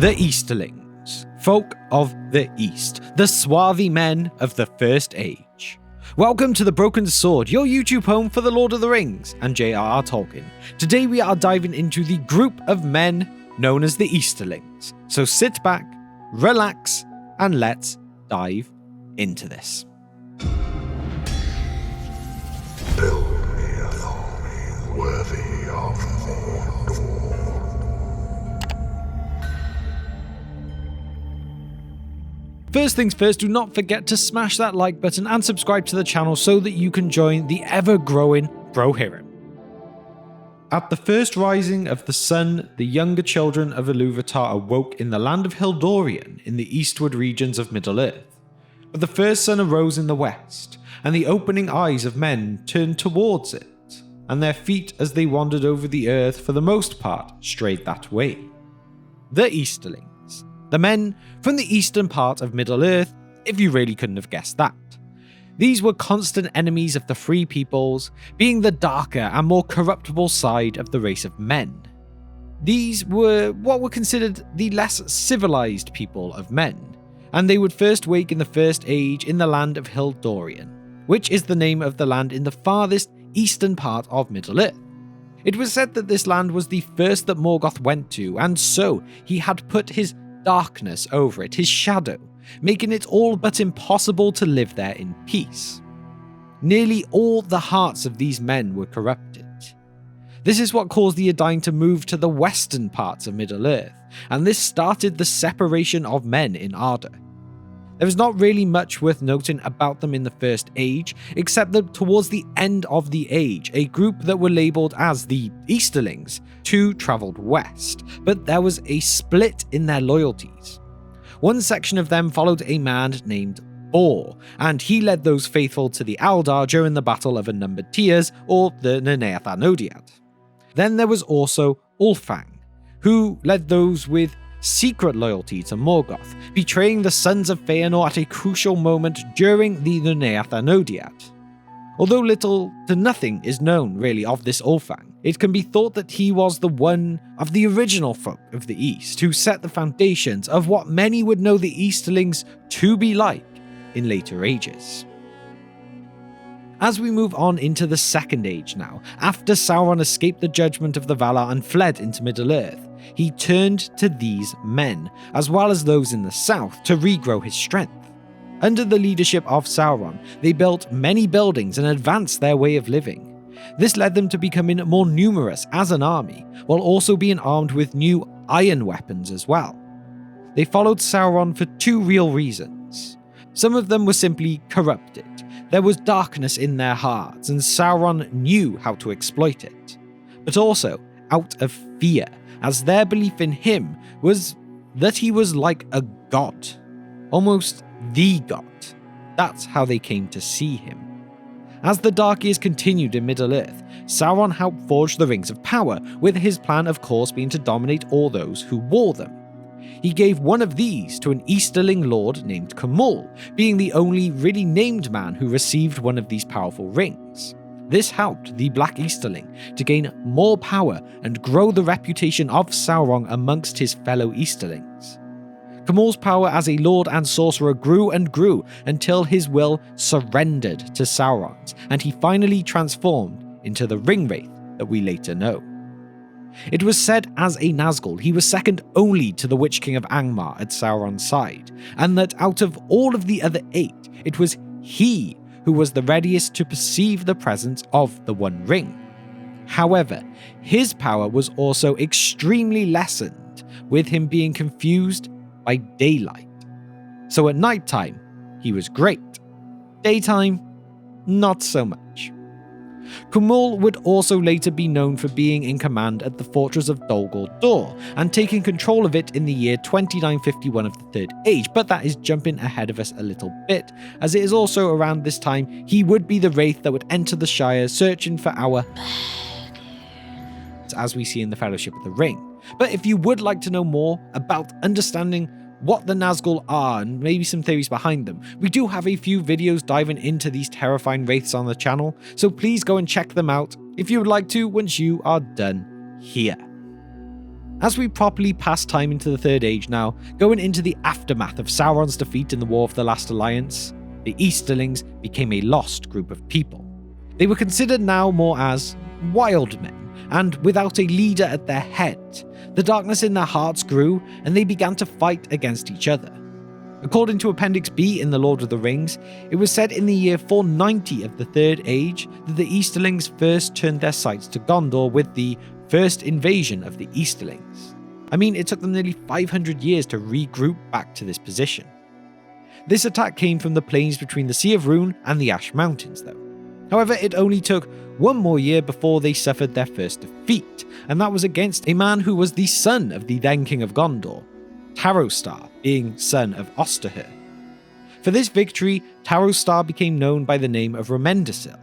The Easterlings, folk of the East, the Swarthy Men of the First Age. Welcome to The Broken Sword, your YouTube home for The Lord of the Rings and J.R.R. Tolkien. Today we are diving into the group of men known as the Easterlings. So sit back, relax, and let's dive into this. Build me an army worthy of Mordor. First things first, do not forget to smash that like button and subscribe to the channel so that you can join the ever-growing Brohirrim. At the first rising of the sun, the younger children of Iluvatar awoke in the land of Hildorian in the eastward regions of Middle-earth. But the first sun arose in the west, and the opening eyes of men turned towards it, and their feet as they wandered over the earth for the most part strayed that way. The Easterlings. The men from the eastern part of Middle-earth, if you really couldn't have guessed that. These were constant enemies of the Free Peoples, being the darker and more corruptible side of the race of men. These were what were considered the less civilized people of men, and they would first wake in the First Age in the land of Hildorian, which is the name of the land in the farthest eastern part of Middle-earth. It was said that this land was the first that Morgoth went to, and so he had put his darkness over it, his shadow, making it all but impossible to live there in peace. Nearly all the hearts of these men were corrupted. This is what caused the Edain to move to the western parts of Middle-earth, and this started the separation of men in Arda. There is not really much worth noting about them in the First Age, except that towards the end of the age, a group that were labelled as the Easterlings too travelled west, but there was a split in their loyalties. One section of them followed a man named Bor, and he led those faithful to the Eldar during the Battle of Unnumbered Tears, or the Nerneath Anodiad. Then there was also Ulfang, who led those with secret loyalty to Morgoth, betraying the Sons of Feanor at a crucial moment during the Nerneath Anodiad. Although little to nothing is known really of this Ulfang, it can be thought that he was the one of the original folk of the East who set the foundations of what many would know the Easterlings to be like in later ages. As we move on into the Second Age now, after Sauron escaped the judgment of the Valar and fled into Middle-earth, he turned to these men, as well as those in the south, to regrow his strength. Under the leadership of Sauron, they built many buildings and advanced their way of living. This led them to becoming more numerous as an army, while also being armed with new iron weapons as well. They followed Sauron for two real reasons. Some of them were simply corrupted. There was darkness in their hearts, and Sauron knew how to exploit it. But also out of fear, as their belief in him was that he was like a god. Almost the god. That's how they came to see him. As the Dark Years continued in Middle-earth, Sauron helped forge the Rings of Power, with his plan of course being to dominate all those who wore them. He gave one of these to an Easterling lord named Kumul, being the only really named man who received one of these powerful rings. This helped the Black Easterling to gain more power and grow the reputation of Sauron amongst his fellow Easterlings. Kumul's power as a lord and sorcerer grew and grew until his will surrendered to Sauron's, and he finally transformed into the Ringwraith that we later know. It was said as a Nazgul he was second only to the Witch King of Angmar at Sauron's side, and that out of all of the other 8, it was he who was the readiest to perceive the presence of the One Ring. However, his power was also extremely lessened, with him being confused by daylight. So at night time, he was great. Daytime, not so much. Kumul would also later be known for being in command at the fortress of Dol Guldur and taking control of it in the year 2951 of the Third Age, but that is jumping ahead of us a little bit, as it is also around this time he would be the Wraith that would enter the Shire searching for our as we see in the Fellowship of the Ring. But if you would like to know more about understanding what the Nazgul are and maybe some theories behind them, we do have a few videos diving into these terrifying wraiths on the channel, so please go and check them out if you would like to once you are done here. As we properly pass time into the Third Age now, going into the aftermath of Sauron's defeat in the War of the Last Alliance, the Easterlings became a lost group of people. They were considered now more as wild men, and without a leader at their head, the darkness in their hearts grew and they began to fight against each other. According to Appendix B in The Lord of the Rings, it was said in the year 490 of the Third Age that the Easterlings first turned their sights to Gondor with the first invasion of the Easterlings. I mean, it took them nearly 500 years to regroup back to this position. This attack came from the plains between the Sea of Rhûn and the Ash Mountains, though. However, it only took one more year before they suffered their first defeat, and that was against a man who was the son of the then King of Gondor, Tarostar, being son of Osterher. For this victory, Tarostar became known by the name of Romendasil.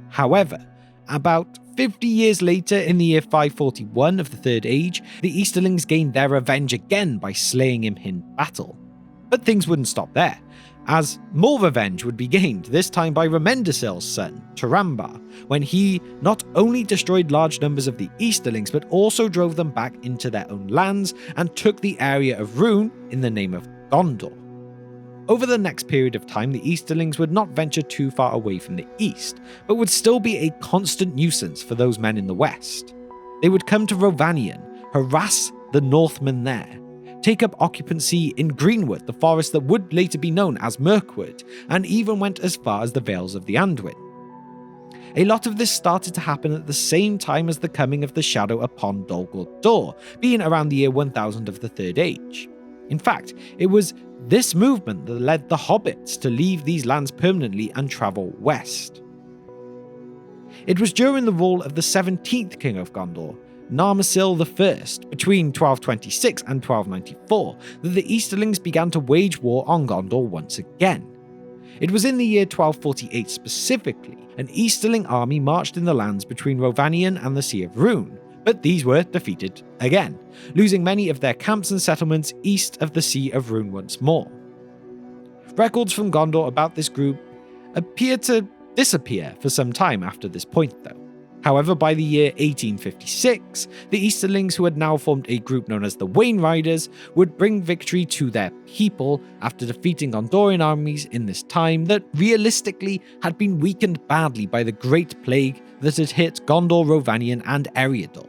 However, about 50 years later, in the year 541 of the Third Age, the Easterlings gained their revenge again by slaying him in battle. But things wouldn't stop there, as more revenge would be gained, this time by Romendasil's son, Turambar, when he not only destroyed large numbers of the Easterlings, but also drove them back into their own lands and took the area of Rhûn in the name of Gondor. Over the next period of time, the Easterlings would not venture too far away from the east, but would still be a constant nuisance for those men in the west. They would come to Rhovanion, harass the Northmen there, take up occupancy in Greenwood, the forest that would later be known as Mirkwood, and even went as far as the Vales of the Anduin. A lot of this started to happen at the same time as the coming of the shadow upon Dol Guldur, being around the year 1000 of the Third Age. In fact, it was this movement that led the hobbits to leave these lands permanently and travel west. It was during the rule of the 17th King of Gondor, Narmasil I, between 1226 and 1294, that the Easterlings began to wage war on Gondor once again. It was in the year 1248 specifically, an Easterling army marched in the lands between Rhovanion and the Sea of Rhûn, but these were defeated again, losing many of their camps and settlements east of the Sea of Rhûn once more. Records from Gondor about this group appear to disappear for some time after this point, though. However, by the year 1856, the Easterlings, who had now formed a group known as the WynaHiros, would bring victory to their people after defeating Gondorian armies in this time that realistically had been weakened badly by the Great Plague that had hit Gondor, Rhovanion, and Eriador.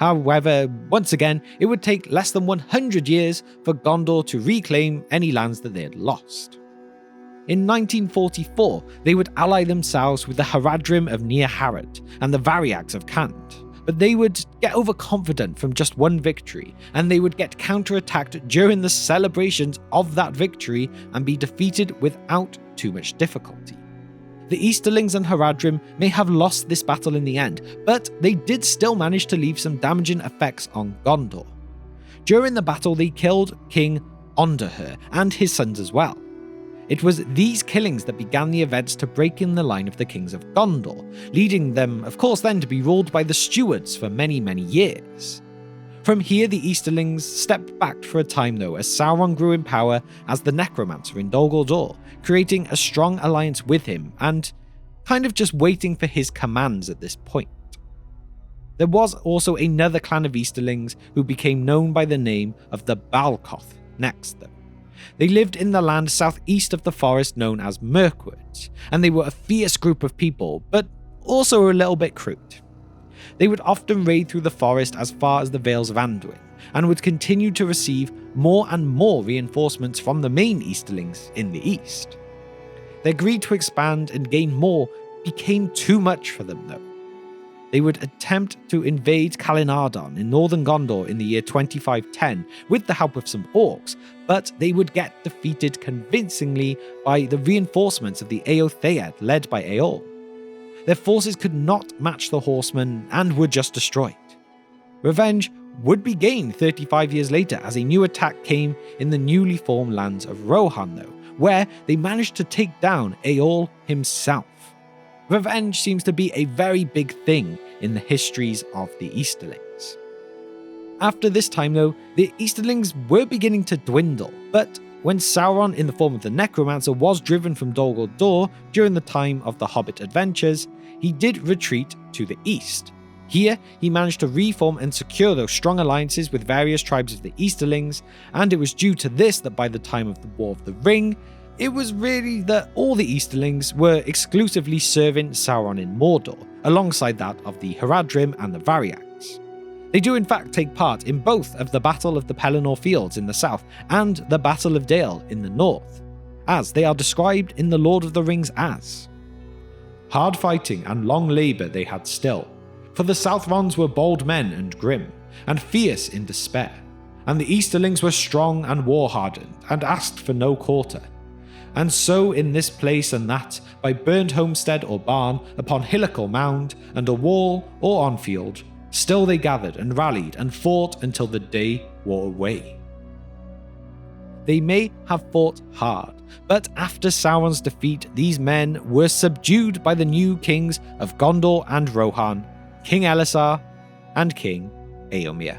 However, once again, it would take less than 100 years for Gondor to reclaim any lands that they had lost. In 1944, they would ally themselves with the Haradrim of Near Harad and the Variags of Kant, but they would get overconfident from just one victory, and they would get counterattacked during the celebrations of that victory and be defeated without too much difficulty. The Easterlings and Haradrim may have lost this battle in the end, but they did still manage to leave some damaging effects on Gondor. During the battle, they killed King Onderher and his sons as well. It was these killings that began the events to break in the line of the kings of Gondor, leading them, of course, then to be ruled by the stewards for many, many years. From here, the Easterlings stepped back for a time though, as Sauron grew in power as the Necromancer in Dol Guldur, creating a strong alliance with him and kind of just waiting for his commands at this point. There was also another clan of Easterlings who became known by the name of the Balcoth next though. They lived in the land southeast of the forest known as Mirkwood, and they were a fierce group of people, but also a little bit crude. They would often raid through the forest as far as the Vales of Anduin, and would continue to receive more and more reinforcements from the main Easterlings in the east. Their greed to expand and gain more became too much for them though. They would attempt to invade Calinardon in northern Gondor in the year 2510 with the help of some orcs, but they would get defeated convincingly by the reinforcements of the Eothead led by Eol. Their forces could not match the horsemen and were just destroyed. Revenge would be gained 35 years later as a new attack came in the newly formed lands of Rohan though, where they managed to take down Eol himself. Revenge seems to be a very big thing in the histories of the Easterlings. After this time though, the Easterlings were beginning to dwindle, but when Sauron in the form of the Necromancer was driven from Dol Guldur during the time of the Hobbit adventures, he did retreat to the east. Here, he managed to reform and secure those strong alliances with various tribes of the Easterlings, and it was due to this that by the time of the War of the Ring, it was really that all the Easterlings were exclusively serving Sauron in Mordor, alongside that of the Haradrim and the Variags. They do in fact take part in both of the Battle of the Pelennor Fields in the south and the Battle of Dale in the north, as they are described in the Lord of the Rings as. Hard fighting and long labour they had still, for the Southrons were bold men and grim, and fierce in despair, and the Easterlings were strong and war-hardened, and asked for no quarter. And so in this place and that, by burned homestead or barn, upon hillock or mound, and a wall or on field, still they gathered and rallied and fought until the day wore away. They may have fought hard, but after Sauron's defeat, these men were subdued by the new kings of Gondor and Rohan, King Elisar and King Eomer.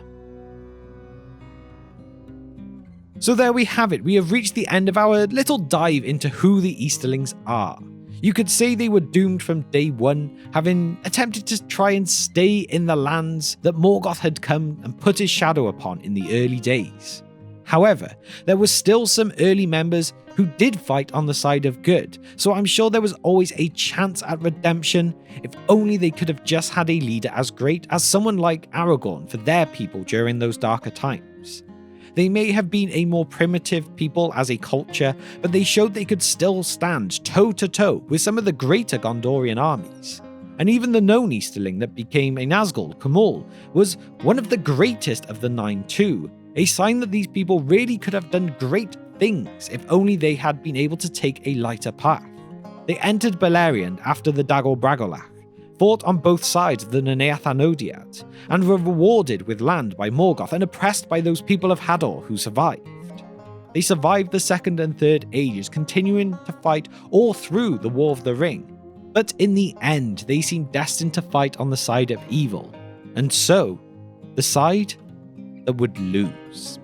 So there we have it, we have reached the end of our little dive into who the Easterlings are. You could say they were doomed from day one, having attempted to try and stay in the lands that Morgoth had come and put his shadow upon in the early days. However, there were still some early members who did fight on the side of good, so I'm sure there was always a chance at redemption if only they could have just had a leader as great as someone like Aragorn for their people during those darker times. They may have been a more primitive people as a culture, but they showed they could still stand toe-to-toe with some of the greater Gondorian armies. And even the known Easterling that became a Nazgul, Khamul, was one of the greatest of the Nine too, a sign that these people really could have done great things if only they had been able to take a lighter path. They entered Beleriand after the Dagor Bragollach, fought on both sides of the Nenea Thanodiad, and were rewarded with land by Morgoth and oppressed by those people of Hador who survived. They survived the Second and Third Ages, continuing to fight all through the War of the Ring, but in the end they seemed destined to fight on the side of evil, and so, the side that would lose.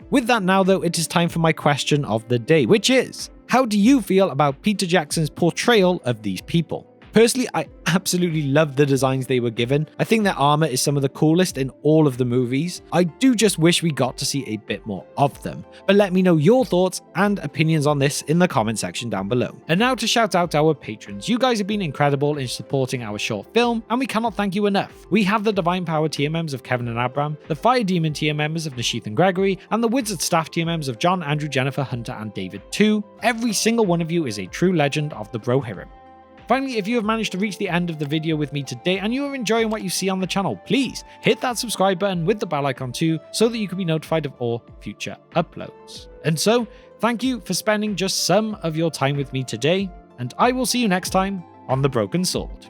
With that now though, it is time for my question of the day, which is, how do you feel about Peter Jackson's portrayal of these people? Personally, I absolutely love the designs they were given. I think their armor is some of the coolest in all of the movies. I do just wish we got to see a bit more of them. But let me know your thoughts and opinions on this in the comment section down below. And now to shout out our patrons. You guys have been incredible in supporting our short film, and we cannot thank you enough. We have the Divine Power tier members of Kevin and Abram, the Fire Demon tier members of Nashith and Gregory, and the Wizard Staff tier members of John, Andrew, Jennifer, Hunter, and David too. Every single one of you is a true legend of the Brohirrim. Finally, if you have managed to reach the end of the video with me today and you are enjoying what you see on the channel, please hit that subscribe button with the bell icon too, so that you can be notified of all future uploads. And so, thank you for spending just some of your time with me today, and I will see you next time on The Broken Sword.